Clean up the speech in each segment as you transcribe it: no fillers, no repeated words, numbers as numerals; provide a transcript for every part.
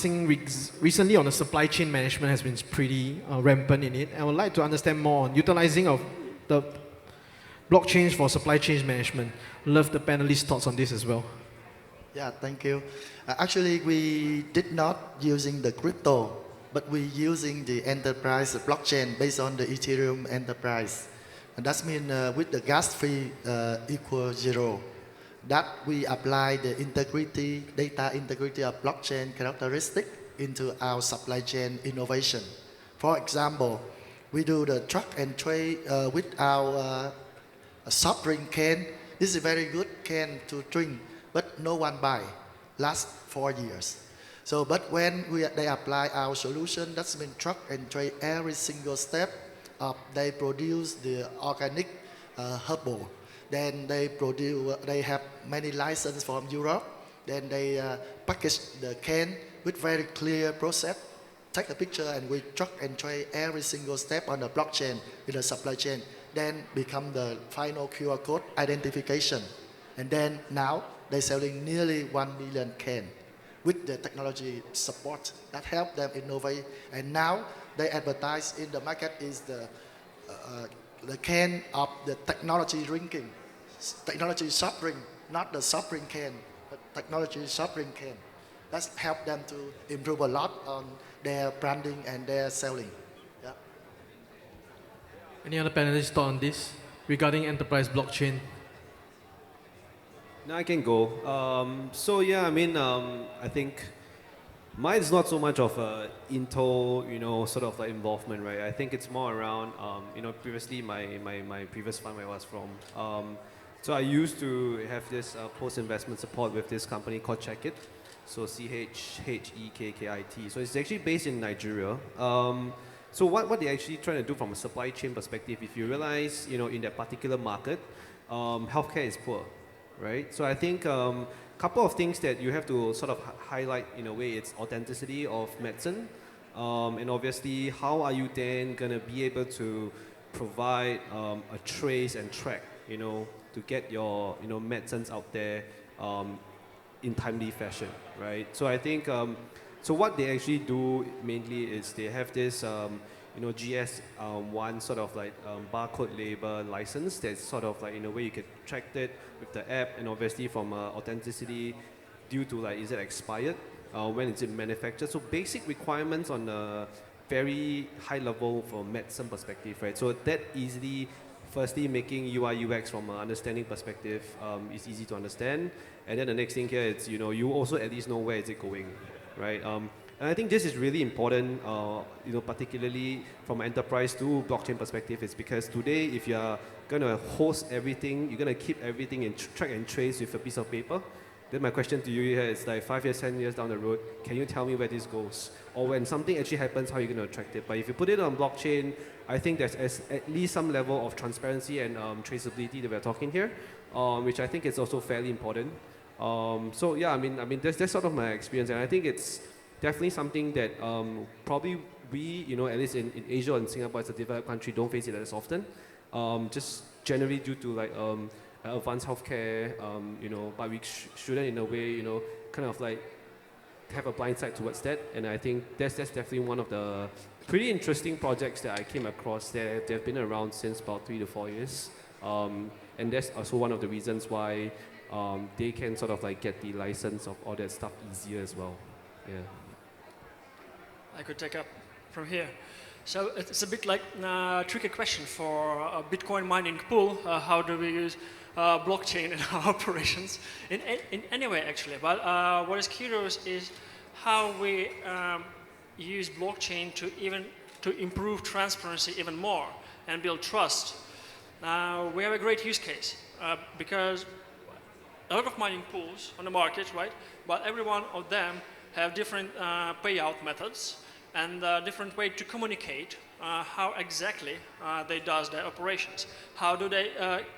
recently on the supply chain management has been pretty rampant in it. I would like to understand more on utilizing of the blockchains for supply chain management. Love the panelists' thoughts on this as well. Yeah, thank you. Actually, we did not using the crypto, but we using the enterprise blockchain based on the Ethereum enterprise. And that means with the gas fee equal 0, that we apply the integrity, data integrity of blockchain characteristic into our supply chain innovation. For example, we do the truck and trade with our soft drink can. This is a very good can to drink, but no one buy. Last 4 years. So, but when they apply our solution, that's mean truck and trade every single step of they produce the organic herbal. Then they have many licenses from Europe. Then they package the can with very clear process. Take a picture and we truck and trade every single step on the blockchain in the supply chain. Then become the final QR code identification. And then now they're selling nearly 1 million cans with the technology support that help them innovate. And now they advertise in the market is the can of the technology drinking, technology soft drink, not the soft drink can, but technology soft drink can. That's helped them to improve a lot on their branding and their selling. Yeah. Any other panelists thought on this regarding enterprise blockchain? Now I can go. So yeah, I mean, I think mine's not so much of a Intel, sort of like involvement, right? I think it's more around, previously my previous fund where I was from. So I used to have this post-investment support with this company called Checkit. So CHEKKIT. So it's actually based in Nigeria. So what they're actually trying to do from a supply chain perspective, if you realize, in that particular market, healthcare is poor. Right? So I think a couple of things that you have to sort of highlight in a way, it's authenticity of medicine, and obviously how are you then going to be able to provide a trace and track, to get your medicines out there in timely fashion, right? So I think so what they actually do mainly is they have this GS1 sort of like barcode label license that's sort of like in a way you can track it with the app, and obviously from authenticity due to like is it expired, when is it manufactured, so basic requirements on a very high level from medicine perspective, right? So that easily, firstly making UI UX from an understanding perspective is easy to understand, and then the next thing here is you also at least know where is it going, right? And I think this is really important, particularly from enterprise to blockchain perspective, is because today, if you're going to host everything, you're going to keep everything in track and trace with a piece of paper. Then my question to you here is like 5 years, 10 years down the road, can you tell me where this goes? Or when something actually happens, how are you going to track it? But if you put it on blockchain, I think there's at least some level of transparency and traceability that we're talking here, which I think is also fairly important. So yeah, I mean that's sort of my experience, and I think it's definitely something that probably we, at least in Asia and Singapore as a developed country, don't face it as often. Just generally due to like advanced healthcare, but we shouldn't in a way, kind of like have a blind side towards that. And I think that's definitely one of the pretty interesting projects that I came across. They've been around since about 3 to 4 years. And that's also one of the reasons why they can sort of like get the license of all that stuff easier as well. Yeah. I could take up from here. So it's a bit like a tricky question for a Bitcoin mining pool. How do we use blockchain in our operations? In any way, actually. But what is curious is how we use blockchain to improve transparency even more and build trust. We have a great use case because a lot of mining pools on the market, right? But every one of them have different payout methods and different way to communicate how exactly they does their operations. How do they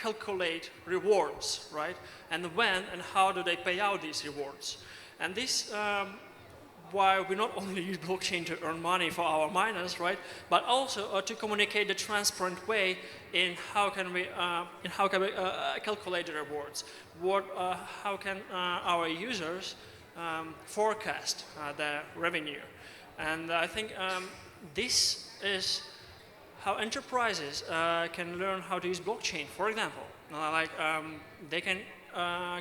calculate rewards, right? And when and how do they pay out these rewards? And this, why we not only use blockchain to earn money for our miners, right? But also to communicate the transparent way in how can we calculate the rewards. How can our users forecast their revenue. And I think this is how enterprises can learn how to use blockchain. For example, they can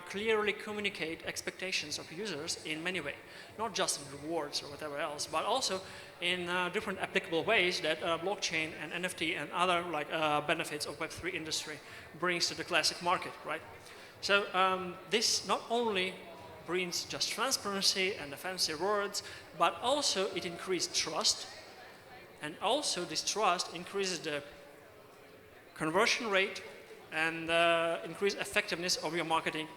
clearly communicate expectations of users in many ways, not just in rewards or whatever else, but also in different applicable ways that blockchain and NFT and other benefits of Web3 industry brings to the classic market, right? So this not only brings just transparency and the fancy words, but also it increased trust, and also this trust increases the conversion rate and increase effectiveness of your marketing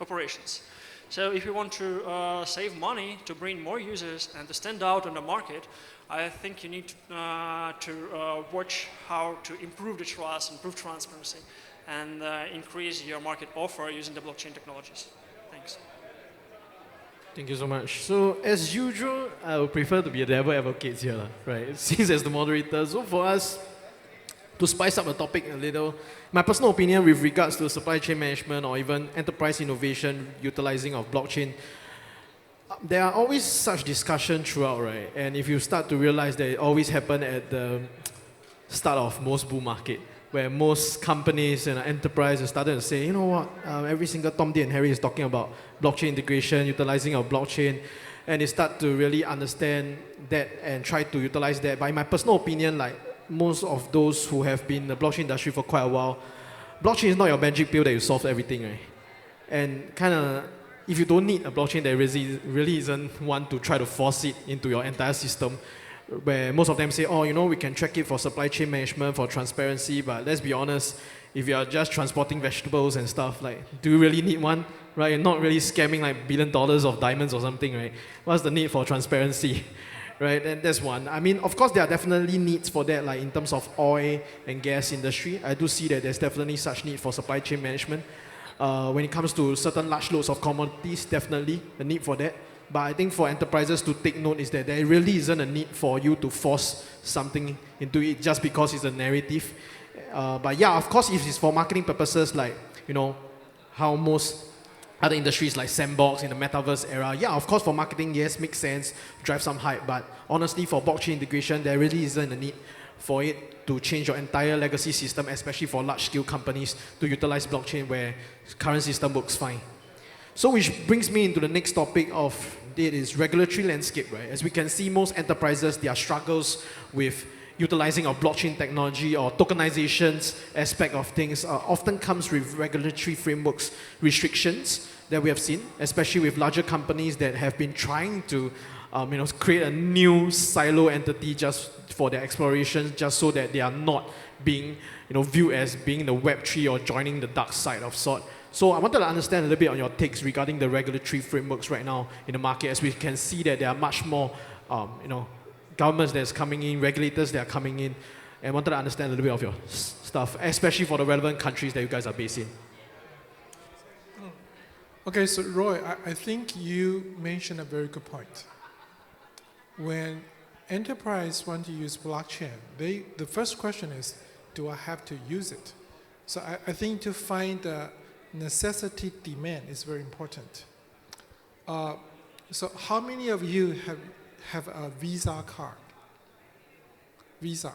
operations. So if you want to save money to bring more users and to stand out on the market, I think you need to watch how to improve the trust, improve transparency, and increase your market offer using the blockchain technologies. Thanks. Thank you so much. So as usual, I would prefer to be a devil advocate here, right? Since as the moderator, so for us, to spice up the topic a little, my personal opinion with regards to supply chain management or even enterprise innovation utilizing of blockchain, there are always such discussion throughout, right? And if you start to realize that it always happens at the start of most bull market, where most companies and enterprises started to say, you know what, every single Tom, Dick, and Harry is talking about blockchain integration, utilizing of blockchain, and they start to really understand that and try to utilize that. But in my personal opinion, most of those who have been in the blockchain industry for quite a while, blockchain is not your magic pill that you solve everything, right? And kind of, if you don't need a blockchain, there really isn't one to try to force it into your entire system, where most of them say, oh, we can track it for supply chain management, for transparency, but let's be honest, if you are just transporting vegetables and stuff, do you really need one, right? You're not really scamming $1 billion of diamonds or something, right? What's the need for transparency? Right, and that's one. I mean, of course, there are definitely needs for that, in terms of oil and gas industry. I do see that there's definitely such need for supply chain management. When it comes to certain large loads of commodities, definitely a need for that. But I think for enterprises to take note is that there really isn't a need for you to force something into it just because it's a narrative. But yeah, of course, if it's for marketing purposes, how most other industries like Sandbox in the metaverse era, yeah, of course, for marketing, yes, makes sense, drive some hype. But honestly, for blockchain integration, there really isn't a need for it to change your entire legacy system, especially for large-scale companies to utilize blockchain where current system works fine. So which brings me into the next topic of it is regulatory landscape, right? As we can see, most enterprises, their struggles with utilizing of blockchain technology or tokenizations aspect of things often comes with regulatory frameworks restrictions that we have seen, especially with larger companies that have been trying to create a new silo entity just for their exploration, just so that they are not being viewed as being the Web3 or joining the dark side of sort. So I wanted to understand a little bit on your takes regarding the regulatory frameworks right now in the market, as we can see that there are much more governments that's coming in, regulators that are coming in, and wanted to understand a little bit of your stuff, especially for the relevant countries that you guys are based in. Okay, so Roy, I think you mentioned a very good point. When enterprise want to use blockchain, the first question is, do I have to use it? So I think to find the necessity demand is very important. So how many of you have a Visa card? Visa,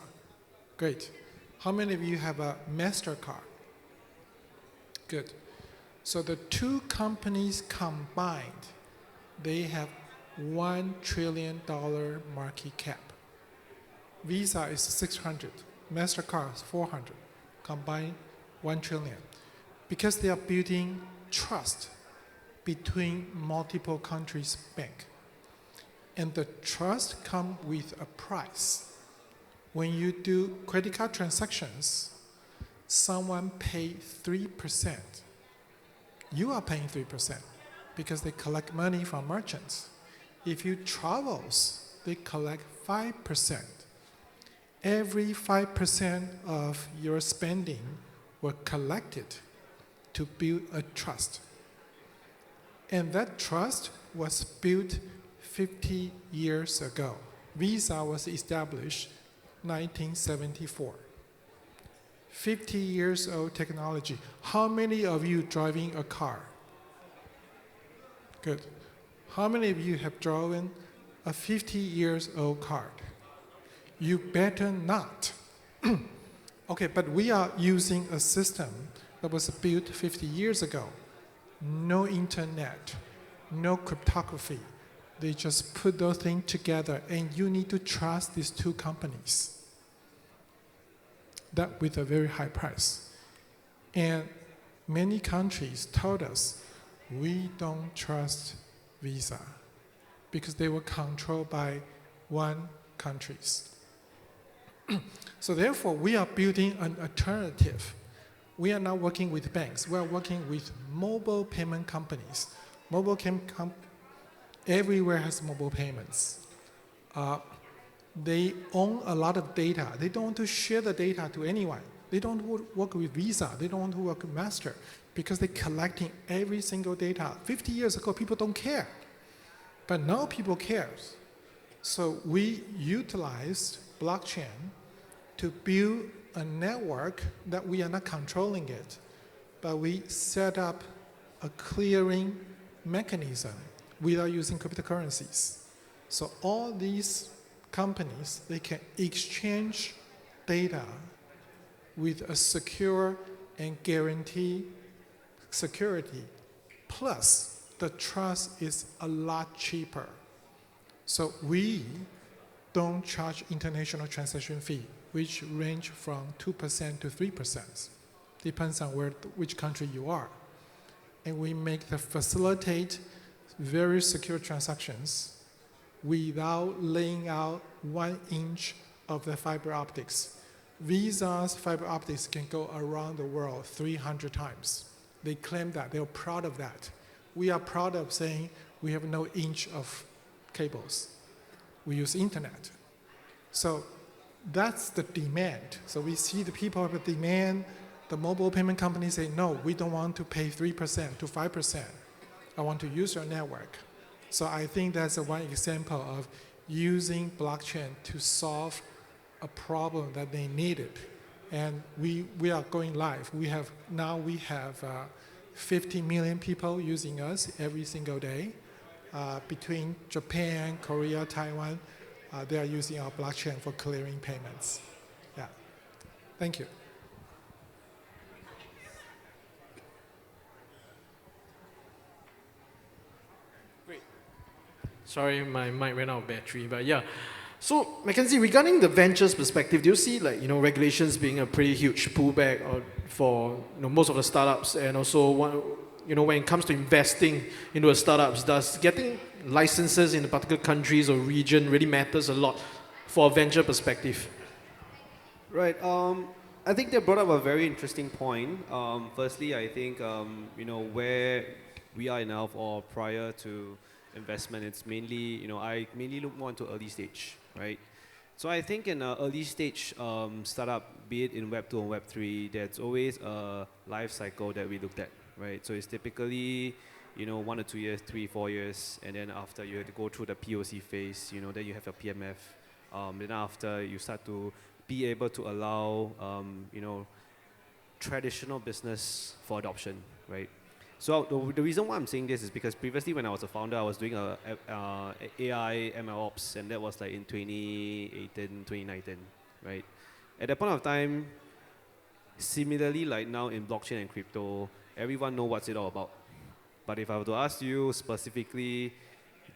great. How many of you have a MasterCard? Good. So the two companies combined, they have $1 trillion market cap. Visa is 600, MasterCard is 400, combined 1 trillion. Because they are building trust between multiple countries' bank. And the trust comes with a price. When you do credit card transactions, someone pays 3%. You are paying 3% because they collect money from merchants. If you travels, they collect 5%. Every 5% of your spending were collected to build a trust. And that trust was built 50 years ago. Visa was established 1974. 50 years old technology. How many of you driving a car? Good. How many of you have drawn a 50 years old card? You better not. Okay, but we are using a system that was built 50 years ago. No internet, no cryptography. They just put those things together, and you need to trust these two companies. That with a very high price. And many countries told us, we don't trust Visa because they were controlled by one countries. So therefore, we are building an alternative. We are not working with banks. We are working with mobile payment companies. Everywhere has mobile payments. They own a lot of data. They don't want to share the data to anyone. They don't work with Visa. They don't want to work with Master because they're collecting every single data. 50 years ago, people don't care. But now people care. So we utilized blockchain to build a network that we are not controlling it, but we set up a clearing mechanism without using cryptocurrencies. So all these companies, they can exchange data with a secure and guaranteed security. Plus, the trust is a lot cheaper. So we don't charge international transaction fee, which range from 2% to 3%. Depends on which country you are. And we make the facilitate very secure transactions without laying out 1 inch of the fiber optics. Visa's fiber optics can go around the world 300 times. They claim that, they're proud of that. We are proud of saying we have no inch of cables. We use internet. So that's the demand. So we see the people have a demand. The mobile payment companies say, no, we don't want to pay 3% to 5%. I want to use your network. So I think that's one example of using blockchain to solve a problem that they needed. And we are going live. We have 50 million people using us every single day. Between Japan, Korea, Taiwan, they are using our blockchain for clearing payments. Yeah. Thank you. Great. Sorry, my mic ran out of battery, but yeah. So, Mackenzie, regarding the ventures perspective, do you see regulations being a pretty huge pullback for most of the startups, and also when it comes to investing into a startups, does getting licenses in particular countries or region really matters a lot for a venture perspective? Right. I think they brought up a very interesting point. Firstly, I think where we are in Aelf or prior to investment, it's mainly I mainly look more into early stage, right? So I think in an early stage startup, be it in Web 2 or Web 3, there's always a life cycle that we looked at, right? So it's typically 1 or 2 years, 3, 4 years, and then after you have to go through the POC phase, then you have your PMF. Then after you start to be able to allow traditional business for adoption, right? So the reason why I'm saying this is because previously when I was a founder, I was doing AI ML ops, and that was like in 2018, 2019, right? At that point of time, similarly like now in blockchain and crypto, everyone knows what's it all about. But if I were to ask you specifically,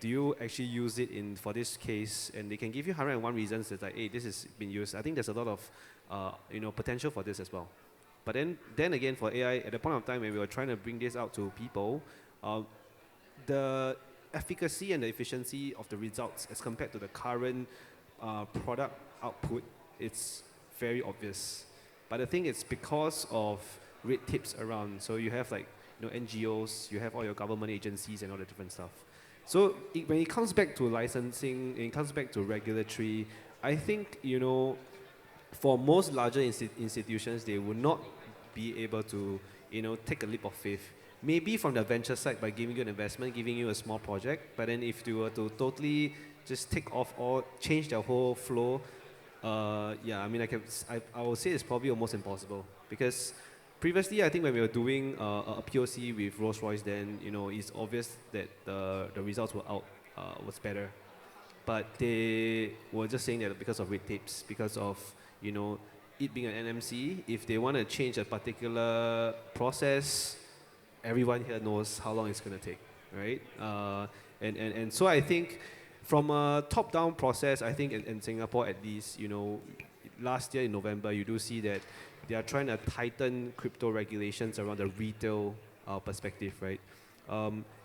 do you actually use it for this case? And they can give you 101 reasons that like, hey, this has been used. I think there's a lot of potential for this as well. But then again, for AI, at the point of time when we were trying to bring this out to people, the efficacy and the efficiency of the results as compared to the current product output, it's very obvious. But the thing is because of red tapes around, so you have like NGOs, you have all your government agencies and all the different stuff. So when it comes back to licensing, it comes back to regulatory, I think for most larger institutions, they will not be able to take a leap of faith. Maybe from the venture side by giving you an investment, giving you a small project, but then if you were to totally just take off or change the whole flow, yeah, I mean I would say it's probably almost impossible, because previously, I think when we were doing a POC with Rolls-Royce, then it's obvious that the results were out was better, but they were just saying that because of red tapes, because of it being an NMC, if they want to change a particular process, everyone here knows how long it's going to take, right? And so I think from a top-down process, I think in Singapore at least, last year in November, you do see that they are trying to tighten crypto regulations around the retail perspective, right?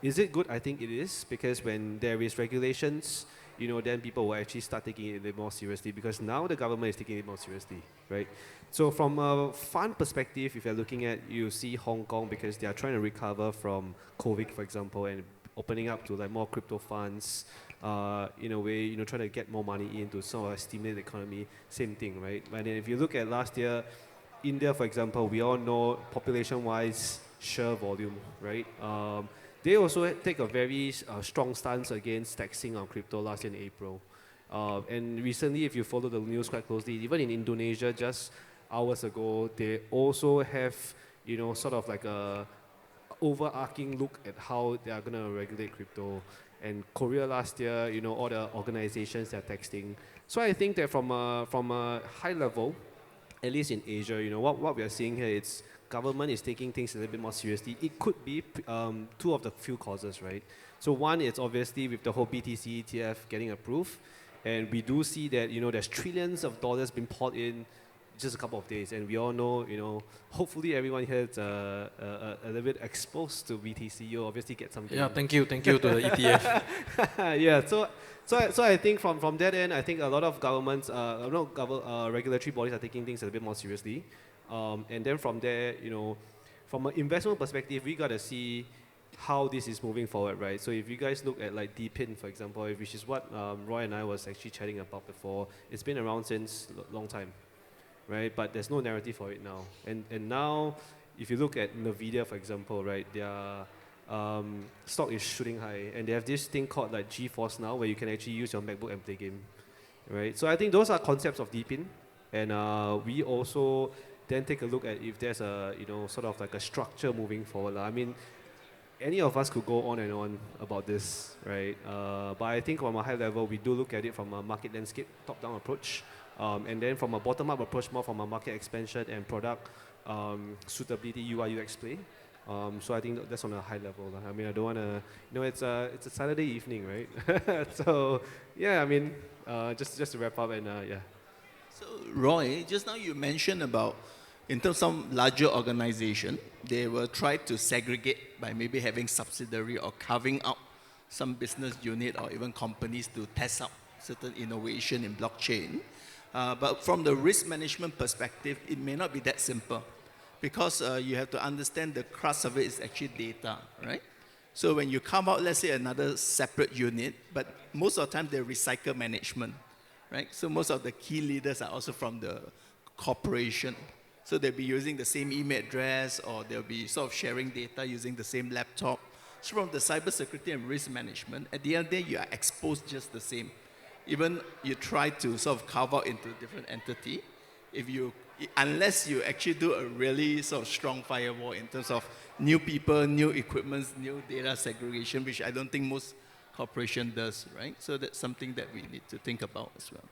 Is it good? I think it is, because when there is regulations, then people will actually start taking it a bit more seriously, because now the government is taking it more seriously, right? So from a fund perspective, if you're looking at, you see Hong Kong, because they are trying to recover from COVID, for example, and opening up to like more crypto funds, in a way, trying to get more money in to sort of stimulate the economy, same thing, right? But then if you look at last year, India, for example, we all know population-wise, sheer volume, right? They also take a very strong stance against taxing on crypto last year in April. And recently, if you follow the news quite closely, even in Indonesia, just hours ago, they also have, sort of like a overarching look at how they are going to regulate crypto. And Korea last year, all the organizations that are texting. So I think that from a high level, at least in Asia, what we are seeing here, it's government is taking things a little bit more seriously. It could be two of the few causes, right? So one is obviously with the whole BTC ETF getting approved, and we do see that there's trillions of dollars being poured in just a couple of days, and we all know, hopefully everyone here is a little bit exposed to BTC. You obviously get something. Yeah, thank you to the ETF. Yeah, so I think from that end, I think a lot of governments, regulatory bodies are taking things a little bit more seriously. And then from there, from an investment perspective, we got to see how this is moving forward, right? So if you guys look at like DPIN, for example, which is what Roy and I was actually chatting about before, it's been around since a long time, right? But there's no narrative for it now. And now, if you look at NVIDIA, for example, right, their stock is shooting high, and they have this thing called like GeForce now, where you can actually use your MacBook and play game, right? So I think those are concepts of DPIN, and we also then take a look at if there's a sort of like a structure moving forward. I mean, any of us could go on and on about this, right? But I think from a high level, we do look at it from a market landscape, top-down approach, and then from a bottom-up approach, more from a market expansion and product suitability, UI, UX play. So I think that's on a high level. I mean, I don't want to, it's a Saturday evening, right? So yeah, I mean, just to wrap up and yeah. So Roy, just now you mentioned about, in terms of some larger organization, they will try to segregate by maybe having subsidiary or carving out some business unit or even companies to test out certain innovation in blockchain. But from the risk management perspective, it may not be that simple, because you have to understand the crux of it is actually data, right? So when you carve out, let's say, another separate unit, but most of the time they recycle management, right? So most of the key leaders are also from the corporation. So they'll be using the same email address, or they'll be sort of sharing data using the same laptop. So from the cybersecurity and risk management, at the end of the day, you are exposed just the same. Even you try to sort of carve out into a different entity, unless you actually do a really sort of strong firewall in terms of new people, new equipment, new data segregation, which I don't think most corporation does, right? So that's something that we need to think about as well.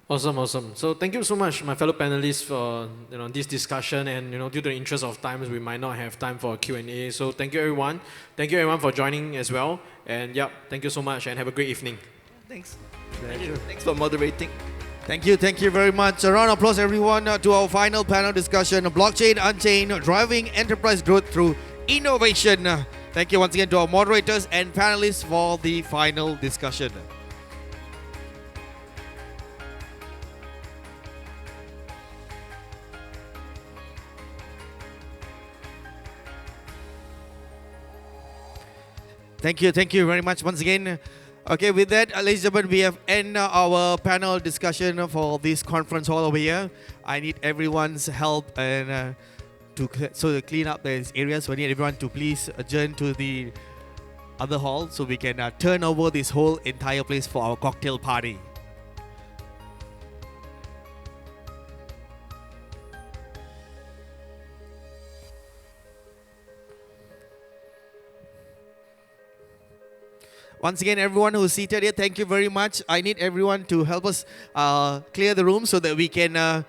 Awesome. So thank you so much, my fellow panelists, for this discussion. And due to the interest of time, we might not have time for Q&A. So thank you everyone. Thank you everyone for joining as well. And yeah, thank you so much, and have a great evening. Thanks. Thank you. Thanks for moderating. Thank you very much. A round of applause, everyone, to our final panel discussion: Blockchain Unchained, driving enterprise growth through innovation. Thank you once again to our moderators and panelists for the final discussion. Thank you very much once again. Okay, with that, ladies and gentlemen, we have ended our panel discussion for this conference hall over here. I need everyone's help and to clean up these areas. So I need everyone to please adjourn to the other hall so we can turn over this whole entire place for our cocktail party. Once again, everyone who's seated here, thank you very much. I need everyone to help us clear the room so that we can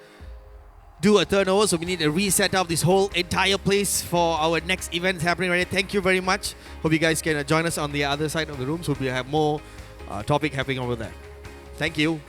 do a turnover. So we need to reset up this whole entire place for our next event happening right here. Thank you very much. Hope you guys can join us on the other side of the room so we have more topic happening over there. Thank you.